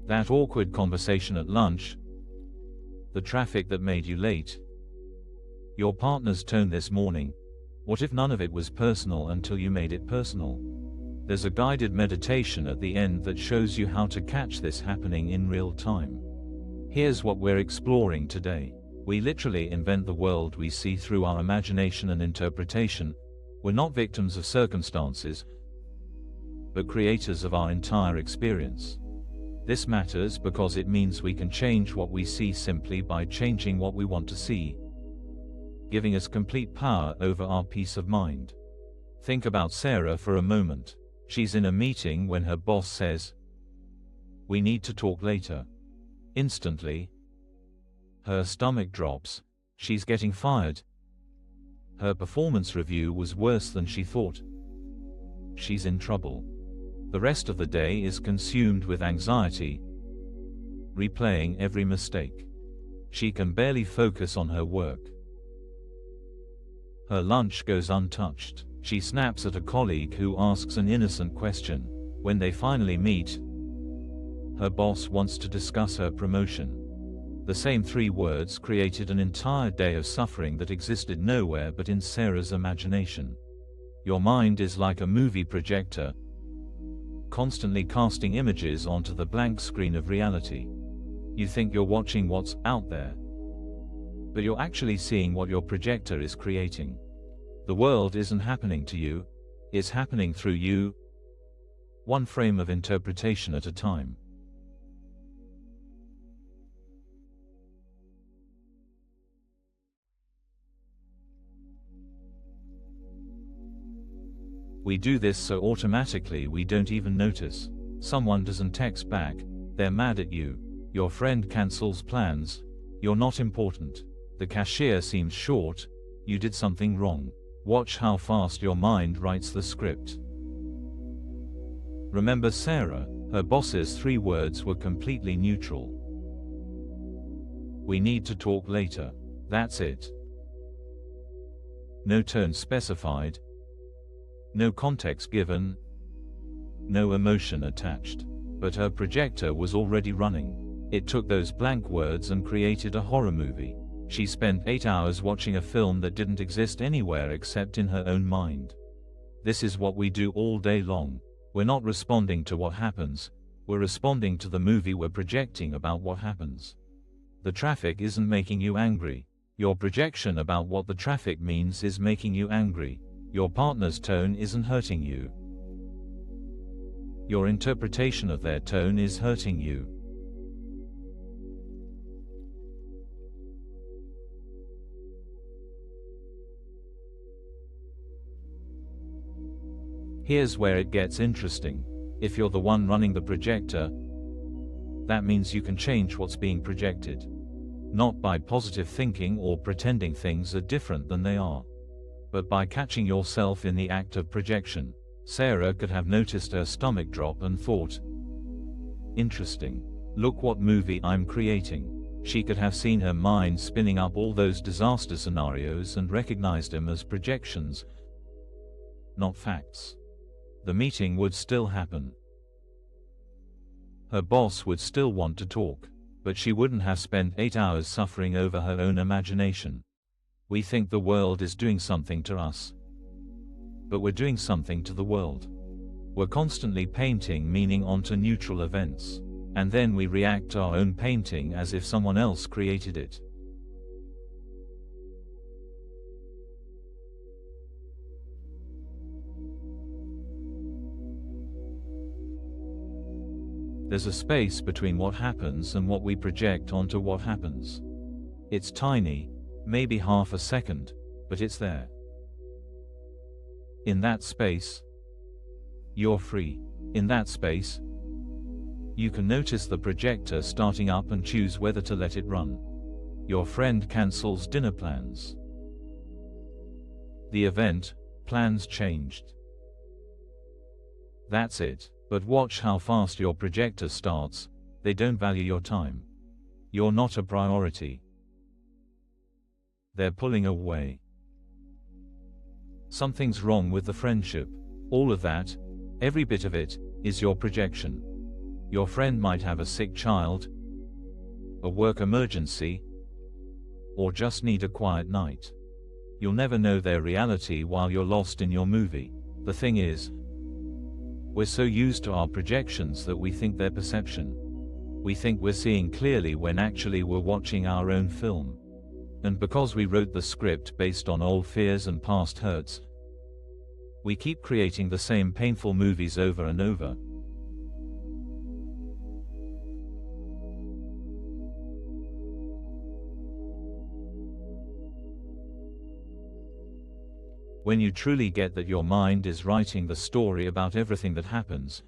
That awkward conversation at lunch. The traffic that made you late. Your partner's tone this morning. What if none of it was personal until you made it personal? There's a guided meditation at the end that shows you how to catch this happening in real time. Here's what we're exploring today. We literally invent the world we see through our imagination and interpretation. We're not victims of circumstances, but creators of our entire experience. This matters because it means we can change what we see simply by changing what we want to see, giving us complete power over our peace of mind. Think about Sarah for a moment. She's in a meeting when her boss says, "We need to talk later." Instantly, her stomach drops. She's getting fired. Her performance review was worse than she thought. She's in trouble. The rest of the day is consumed with anxiety, replaying every mistake. She can barely focus on her work. Her lunch goes untouched. She snaps at a colleague who asks an innocent question. When they finally meet, her boss wants to discuss her promotion. The same 3 words created an entire day of suffering that existed nowhere but in Sarah's imagination. Your mind is like a movie projector, constantly casting images onto the blank screen of reality. You think you're watching what's out there, but you're actually seeing what your projector is creating. The world isn't happening to you, it's happening through you, one frame of interpretation at a time. We do this so automatically we don't even notice. Someone doesn't text back, they're mad at you. Your friend cancels plans, you're not important. The cashier seems short, you did something wrong. Watch how fast your mind writes the script. Remember Sarah, her boss's 3 words were completely neutral. "We need to talk later." That's it. No tone specified, no context given, no emotion attached. But her projector was already running. It took those blank words and created a horror movie. She spent 8 hours watching a film that didn't exist anywhere except in her own mind. This is what we do all day long. We're not responding to what happens, we're responding to the movie we're projecting about what happens. The traffic isn't making you angry. Your projection about what the traffic means is making you angry. Your partner's tone isn't hurting you. Your interpretation of their tone is hurting you. Here's where it gets interesting. If you're the one running the projector, that means you can change what's being projected. Not by positive thinking or pretending things are different than they are, but by catching yourself in the act of projection. Sarah could have noticed her stomach drop and thought, "Interesting. Look what movie I'm creating." She could have seen her mind spinning up all those disaster scenarios and recognized them as projections, not facts. The meeting would still happen. Her boss would still want to talk, but she wouldn't have spent 8 hours suffering over her own imagination. We think the world is doing something to us, but we're doing something to the world. We're constantly painting meaning onto neutral events, and then we react to our own painting as if someone else created it. There's a space between what happens and what we project onto what happens. It's tiny, maybe half a second, but it's there. In that space, you're free. In that space, you can notice the projector starting up and choose whether to let it run. Your friend cancels dinner plans. The event, plans changed. That's it. But watch how fast your projector starts. They don't value your time. You're not a priority. They're pulling away. Something's wrong with the friendship. All of that, every bit of it, is your projection. Your friend might have a sick child, a work emergency, or just need a quiet night. You'll never know their reality while you're lost in your movie. The thing is, we're so used to our projections that we think they're perception. We think we're seeing clearly when actually we're watching our own film. And because we wrote the script based on old fears and past hurts, we keep creating the same painful movies over and over. When you truly get that your mind is writing the story about everything that happens,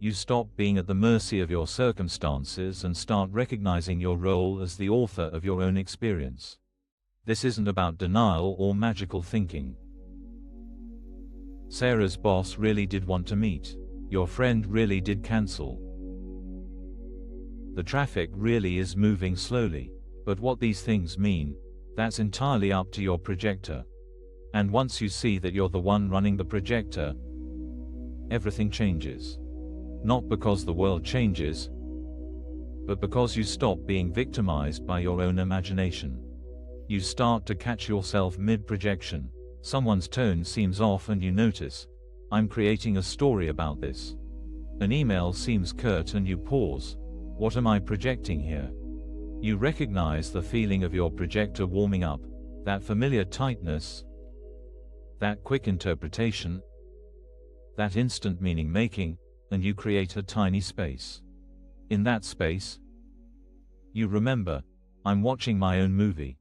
you stop being at the mercy of your circumstances and start recognizing your role as the author of your own experience. This isn't about denial or magical thinking. Sarah's boss really did want to meet. Your friend really did cancel. The traffic really is moving slowly. But what these things mean, that's entirely up to your projector. And once you see that you're the one running the projector, everything changes. Not because the world changes, but because you stop being victimized by your own imagination. You start to catch yourself mid-projection. Someone's tone seems off and you notice, I'm creating a story about this. An email seems curt and you pause. What am I projecting here? You recognize the feeling of your projector warming up, that familiar tightness, that quick interpretation, that instant meaning making, and you create a tiny space. In that space, you remember, I'm watching my own movie.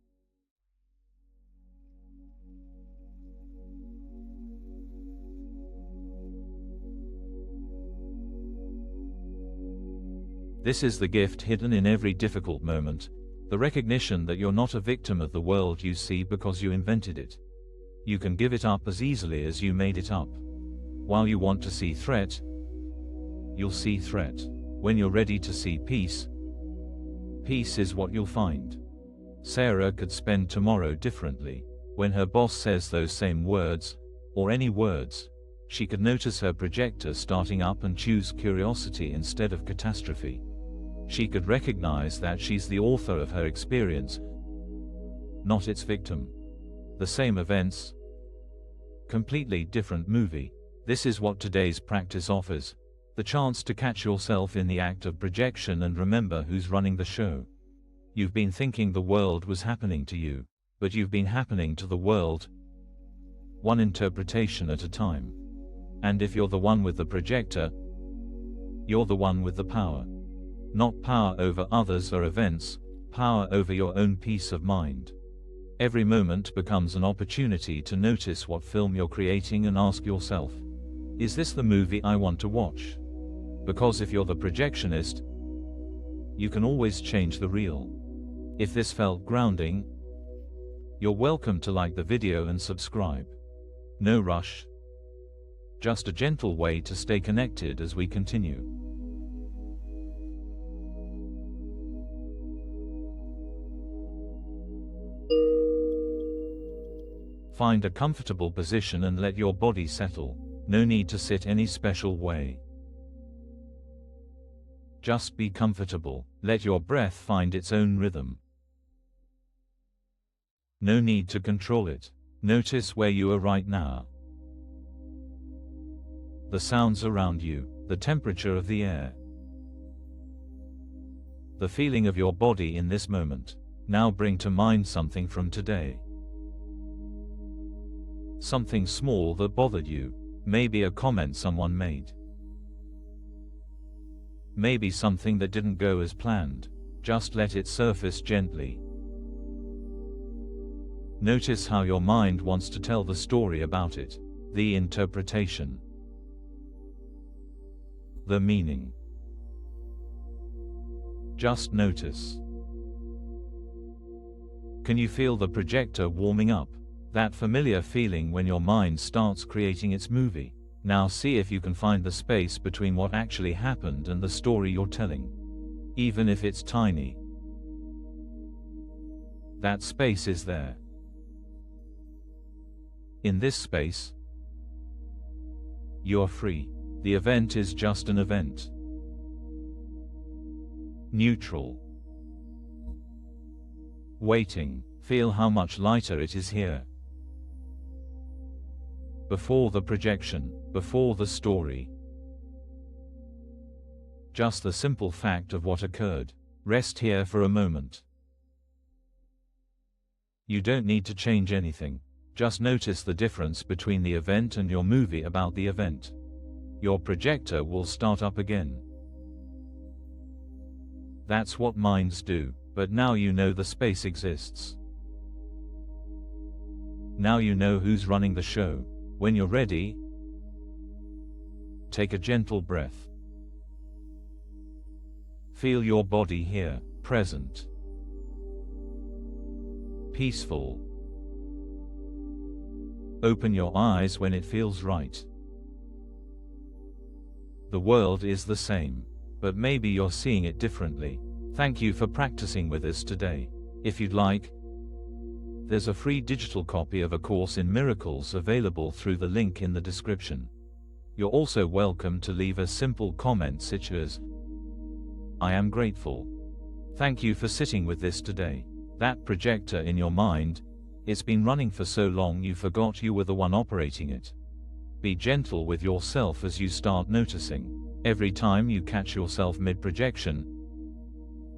This is the gift hidden in every difficult moment, the recognition that you're not a victim of the world you see because you invented it. You can give it up as easily as you made it up. While you want to see threat, you'll see threat. When you're ready to see peace, peace is what you'll find. Sarah could spend tomorrow differently. When her boss says those same words, or any words, she could notice her projector starting up and choose curiosity instead of catastrophe. She could recognize that she's the author of her experience, not its victim. The same events, completely different movie. This is what today's practice offers. The chance to catch yourself in the act of projection and remember who's running the show. You've been thinking the world was happening to you, but you've been happening to the world, one interpretation at a time. And if you're the one with the projector, you're the one with the power. Not power over others or events, power over your own peace of mind. Every moment becomes an opportunity to notice what film you're creating and ask yourself, is this the movie I want to watch? Because if you're the projectionist, you can always change the reel. If this felt grounding, you're welcome to like the video and subscribe. No rush. Just a gentle way to stay connected as we continue. Find a comfortable position and let your body settle. No need to sit any special way. Just be comfortable. Let your breath find its own rhythm. No need to control it. Notice where you are right now. The sounds around you, the temperature of the air, the feeling of your body in this moment. Now bring to mind something from today. Something small that bothered you, maybe a comment someone made. Maybe something that didn't go as planned. Just let it surface gently. Notice how your mind wants to tell the story about it, the interpretation, the meaning. Just notice. Can you feel the projector warming up? That familiar feeling when your mind starts creating its movie. Now see if you can find the space between what actually happened and the story you're telling. Even if it's tiny. That space is there. In this space, you're free. The event is just an event. Neutral. Waiting. Feel how much lighter it is here. Before the projection, before the story. Just the simple fact of what occurred. Rest here for a moment. You don't need to change anything. Just notice the difference between the event and your movie about the event. Your projector will start up again. That's what minds do, but now you know the space exists. Now you know who's running the show. When you're ready, take a gentle breath. Feel your body here, present. Peaceful. Open your eyes when it feels right. The world is the same, but maybe you're seeing it differently. Thank you for practicing with us today. If you'd like, there's a free digital copy of A Course in Miracles available through the link in the description. You're also welcome to leave a simple comment such as, "I am grateful. Thank you for sitting with this today." That projector in your mind, it's been running for so long you forgot you were the one operating it. Be gentle with yourself as you start noticing. Every time you catch yourself mid-projection,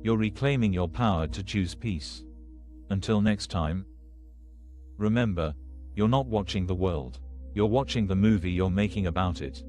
you're reclaiming your power to choose peace. Until next time, remember, you're not watching the world. You're watching the movie you're making about it.